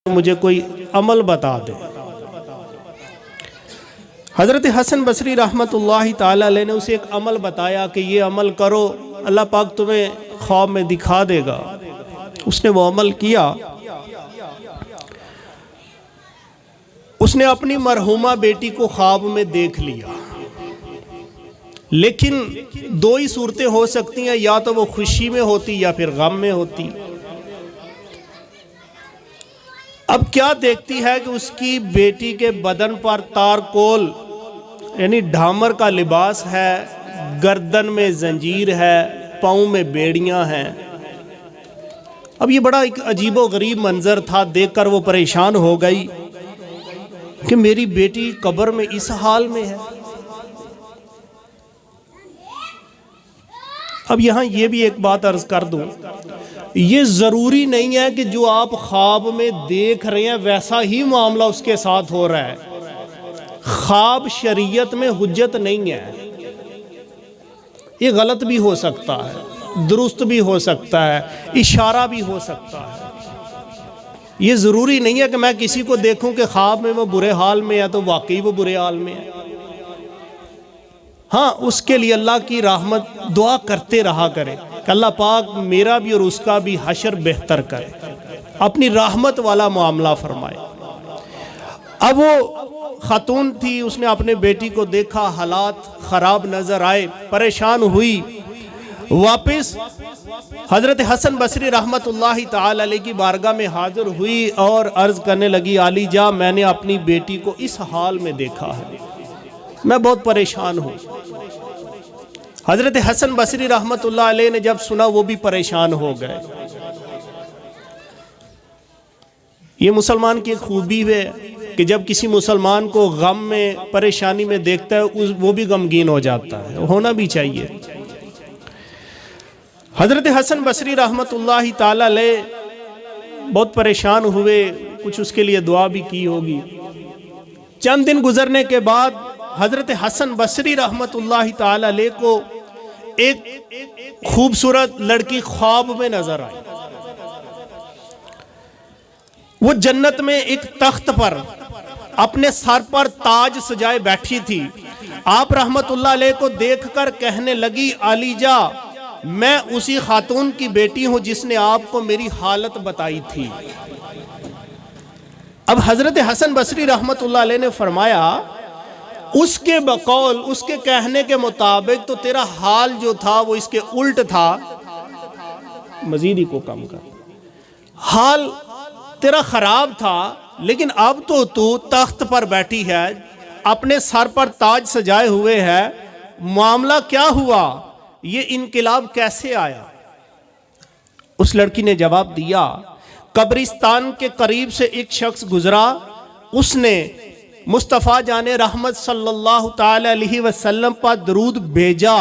मुझे कोई अमल बता दे। हज़रत हसन बसरी रहमतुल्लाहि ताला अलैह ने उसे एक अमल बताया कि ये अमल करो, अल्लाह पाक तुम्हें ख्वाब में दिखा देगा। उसने वो अमल किया। उसने अपनी मरहूमा बेटी को ख्वाब में देख लिया, लेकिन दो ही सूरतें हो सकती हैं, या तो वो खुशी में होती या फिर गम में होती। अब क्या देखती है कि उसकी बेटी के बदन पर तारकोल यानी ढामर का लिबास है, गर्दन में जंजीर है, पाँव में बेड़ियां हैं। अब ये बड़ा एक अजीबो गरीब मंजर था, देखकर वो परेशान हो गई कि मेरी बेटी कब्र में इस हाल में है। अब यहाँ ये भी एक बात अर्ज कर दूं, ये ज़रूरी नहीं है कि जो आप ख्वाब में देख रहे हैं वैसा ही मामला उसके साथ हो रहा है। ख्वाब शरीयत में हुज्जत नहीं है, ये गलत भी हो सकता है, दुरुस्त भी हो सकता है, इशारा भी हो सकता है। ये ज़रूरी नहीं है कि मैं किसी को देखूं कि ख्वाब में वो बुरे हाल में है तो वाकई वो बुरे हाल में है। हाँ, उसके लिए अल्लाह की रहमत दुआ करते रहा करें कि अल्लाह पाक मेरा भी और उसका भी हशर बेहतर करे, अपनी रहमत वाला मामला फरमाए। अब वो खातून थी, उसने अपने बेटी को देखा, हालात ख़राब नज़र आए, परेशान हुई। वापस हज़रत हसन बसरी रहमतुल्लाहि ताला अलैह की बारगाह में हाज़िर हुई और अर्ज़ करने लगी, आली जा, मैंने अपनी बेटी को इस हाल में देखा है, मैं बहुत परेशान हूँ। हज़रत हसन बसरी रहमतुल्लाह अलैह ने जब सुना वो भी परेशान हो गए। ये मुसलमान की खूबी है कि जब किसी मुसलमान को गम में परेशानी में देखता है वो भी गमगीन हो जाता है, होना भी चाहिए। हज़रत हसन बसरी रहमतुल्लाहि ताला अलैह बहुत परेशान हुए, कुछ उसके लिए दुआ भी की होगी। चंद दिन गुजरने के बाद हज़रत हसन बसरी रहमतुल्लाहि ताला अलैह को एक खूबसूरत लड़की ख्वाब में नजर आई। वो जन्नत में एक तख्त पर अपने सर पर ताज सजाए बैठी थी। आप रहमतुल्लाह अलैह को देखकर कहने लगी, आलीजा, मैं उसी खातून की बेटी हूं जिसने आपको मेरी हालत बताई थी। अब हजरत हसन बसरी रहमतुल्लाह अलैह ने फरमाया, उसके बकौल, उसके कहने के मुताबिक तो तेरा हाल जो था वो इसके उल्ट था। मजीद ही को कम कर, हाल तेरा खराब था, लेकिन अब तो तू तख्त पर बैठी है, अपने सर पर ताज सजाए हुए है, मामला क्या हुआ, ये इनकिलाब कैसे आया? उस लड़की ने जवाब दिया, कब्रिस्तान के करीब से एक शख्स गुजरा, उसने मुस्तफ़ा जाने रहमत सल्लल्लाहु ताला अलैहि वसल्लम पर दरूद भेजा।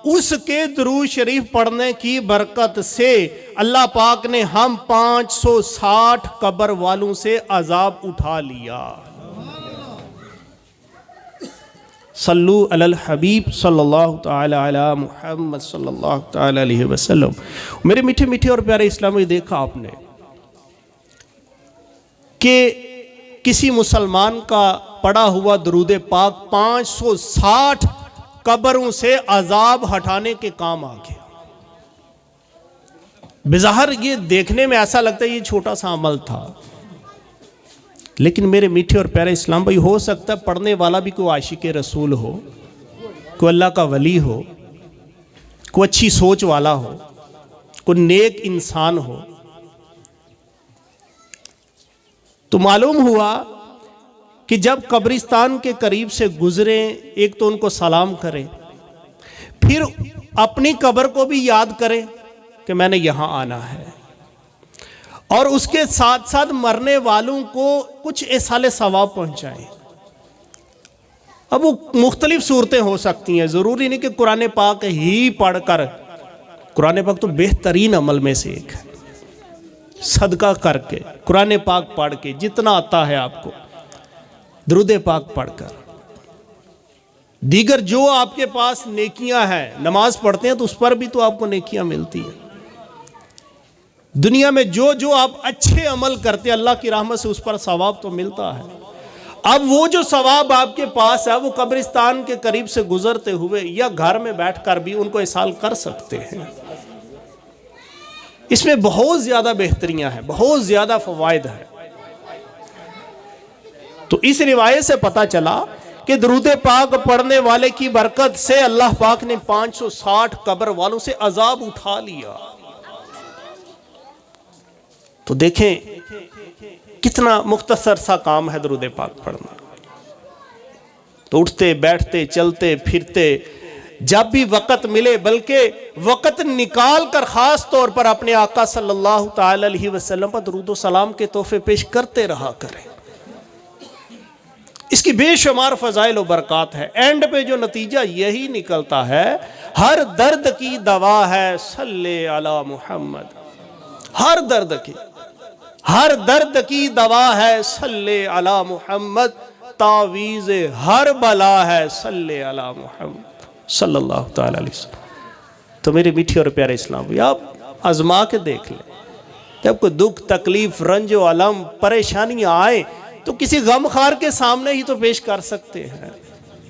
उसके दरूद शरीफ पढ़ने की बरकत से अल्लाह पाक ने हम 560 कब्र वालों से अजाब उठा लिया। सल्लु अलल हबीब सल्लल्लाहु ताला अला मुहम्मद सल्लल्लाहु ताला अलैहि वसल्लम। मेरे मीठे मीठे और प्यारे इस्लामी, देखा आपने कि किसी मुसलमान का पढ़ा हुआ दरूद पाक 560 कब्रों से अजाब हटाने के काम आ गया। बेज़ाहिर ये देखने में ऐसा लगता है ये छोटा सा अमल था, लेकिन मेरे मीठे और प्यारे इस्लाम भाई, हो सकता है पढ़ने वाला भी कोई आशिक रसूल हो, कोई अल्लाह का वली हो, कोई अच्छी सोच वाला हो, कोई नेक इंसान हो। तो मालूम हुआ कि जब कब्रिस्तान के करीब से गुजरे, एक तो उनको सलाम करें, फिर अपनी कब्र को भी याद करें कि मैंने यहाँ आना है, और उसके साथ साथ मरने वालों को कुछ एहसाले सवाब पहुँचाएं। अब वो मुख्तलिफ सूरतें हो सकती हैं, ज़रूरी नहीं कि कुरान पाक ही पढ़कर, कुरान पाक तो बेहतरीन अमल में से एक है, सदका करके, कुरान पाक पढ़ के, जितना आता है आपको, दुरूद पाक पढ़कर, दीगर जो आपके पास नेकियां हैं, नमाज पढ़ते हैं तो उस पर भी तो आपको नेकियां मिलती हैं। दुनिया में जो जो आप अच्छे अमल करते, अल्लाह की रहमत से उस पर सवाब तो मिलता है। अब वो जो सवाब आपके पास है वो कब्रिस्तान के करीब से गुजरते हुए या घर में बैठकर भी उनको इसाल कर सकते हैं। इसमें बहुत ज्यादा बेहतरियां हैं, बहुत ज्यादा फवायद है। तो इस रिवायत से पता चला कि दरूद पाक पढ़ने वाले की बरकत से अल्लाह पाक ने 560 कब्र वालों से अजाब उठा लिया। तो देखें कितना मुख्तसर सा काम है दरूद पाक पढ़ना। तो उठते बैठते चलते फिरते जब भी वक़्त मिले, बल्कि वक़्त निकाल कर ख़ास तौर पर अपने आका सल्लल्लाहु ताला अलैहि वसल्लम पर दरूद सलाम के तोहफे पेश करते रहा करें। इसकी बेशुमार फ़ज़ाइल व बरक़ात है। एंड पे जो नतीजा यही निकलता है, हर दर्द की दवा है सल्ले अला मुहम्मद। हर दर्द की दवा है सल्ले अला मुहम्मद। तावीज़ हर बला है सल्ले अला मुहम्मद सल्लल्लाहु ताला अलैहि वसल्लम। तो मेरे मीठे और प्यारे इस्लाम भाई, आप आजमा के देख लें। जब कोई दुख तकलीफ रंज व अलम परेशानियां आए तो किसी गमखार के सामने ही तो पेश कर सकते हैं।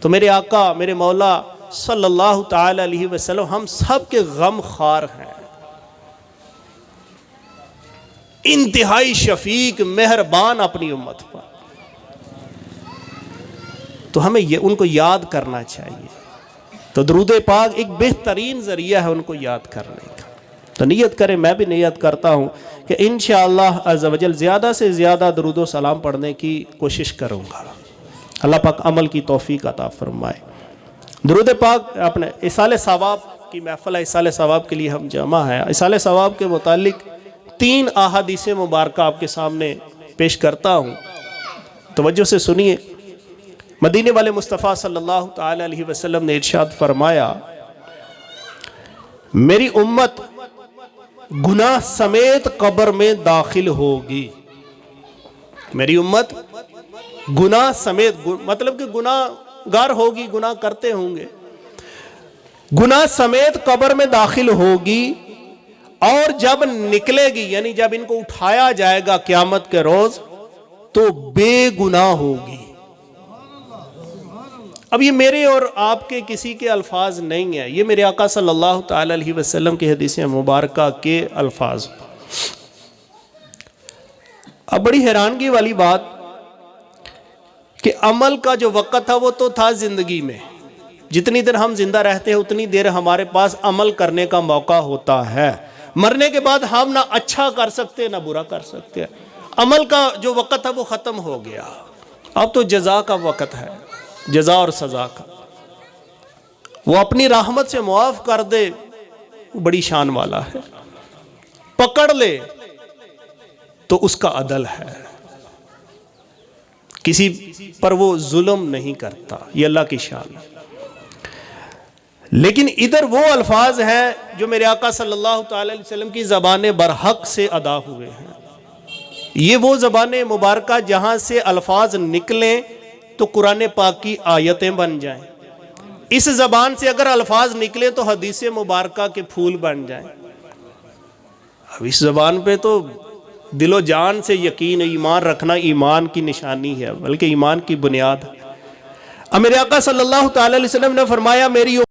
तो मेरे आका मेरे मौला सल्लल्लाहु ताला अलैहि वसल्लम हम सब के गमखार हैं। इंतहाई शफीक मेहरबान अपनी उम्मत पर। तो हमें ये उनको याद करना चाहिए। तो दरूद पाक एक बेहतरीन जरिया है उनको याद करने का। तो नियत करें, मैं भी नियत करता हूँ कि इंशाअल्लाह अज़्ज़ वजल ज़्यादा से ज़्यादा दरूद सलाम पढ़ने की कोशिश करूँगा। अल्लाह पाक अमल की तौफीक अता फरमाए। दरूद पाक अपने इसाले सवाब की महफ़िल है, इसाले सवाब के लिए हम जमा है। इसाले सवाब के मुतालिक 3 अहादीस मुबारक आपके सामने पेश करता हूँ, तवज्जो से सुनिए। मदीने वाले मुस्तफ़ा सल्लल्लाहु ताला अलैहि वसल्लम ने इरशाद फरमाया, मेरी उम्मत गुनाह समेत कब्र में दाखिल होगी। मेरी उम्मत गुनाह समेत, मतलब कि गुनाहगार होगी, गुनाह करते होंगे, गुनाह समेत कब्र में दाखिल होगी। और जब निकलेगी, यानी जब इनको उठाया जाएगा क़यामत के रोज, तो बेगुनाह होगी। अब ये मेरे और आपके किसी के अल्फाज नहीं है, ये मेरे आका सल्लल्लाहु ताला अलैहि वसल्लम की हदीस मुबारक के अल्फाज। अब बड़ी हैरानगी वाली बात कि अमल का जो वक़्त था वो तो था जिंदगी में। जितनी देर हम जिंदा रहते हैं उतनी देर हमारे पास अमल करने का मौका होता है। मरने के बाद हम ना अच्छा कर सकते ना बुरा कर सकते। अमल का जो वक़्त था वो ख़त्म हो गया। अब तो जज़ा का वक़्त है, जज़ा और सज़ा का। वो अपनी रहमत से मुआफ़ कर दे, वो बड़ी शान वाला है। पकड़ ले तो उसका अदल है, किसी पर वो जुल्म नहीं करता, ये अल्लाह की शान है। लेकिन इधर वो अल्फाज हैं जो मेरे आका सल्लल्लाहु ताला अलैहि वसल्लम की ज़बान बरहक से अदा हुए हैं। ये वो ज़बान मुबारक जहाँ से अल्फाज निकलें तो कुरान पाक की आयतें बन जाएं। इस ज़बान से अगर अल्फाज निकले तो हदीस मुबारक के फूल बन जाएं। अब इस ज़बान पे तो दिलो जान से यकीन ईमान रखना ईमान की निशानी है, बल्कि ईमान की बुनियाद। अब मेरे आका सल्लल्लाहु ताला अलैहि वसल्लम ने फरमाया, मेरी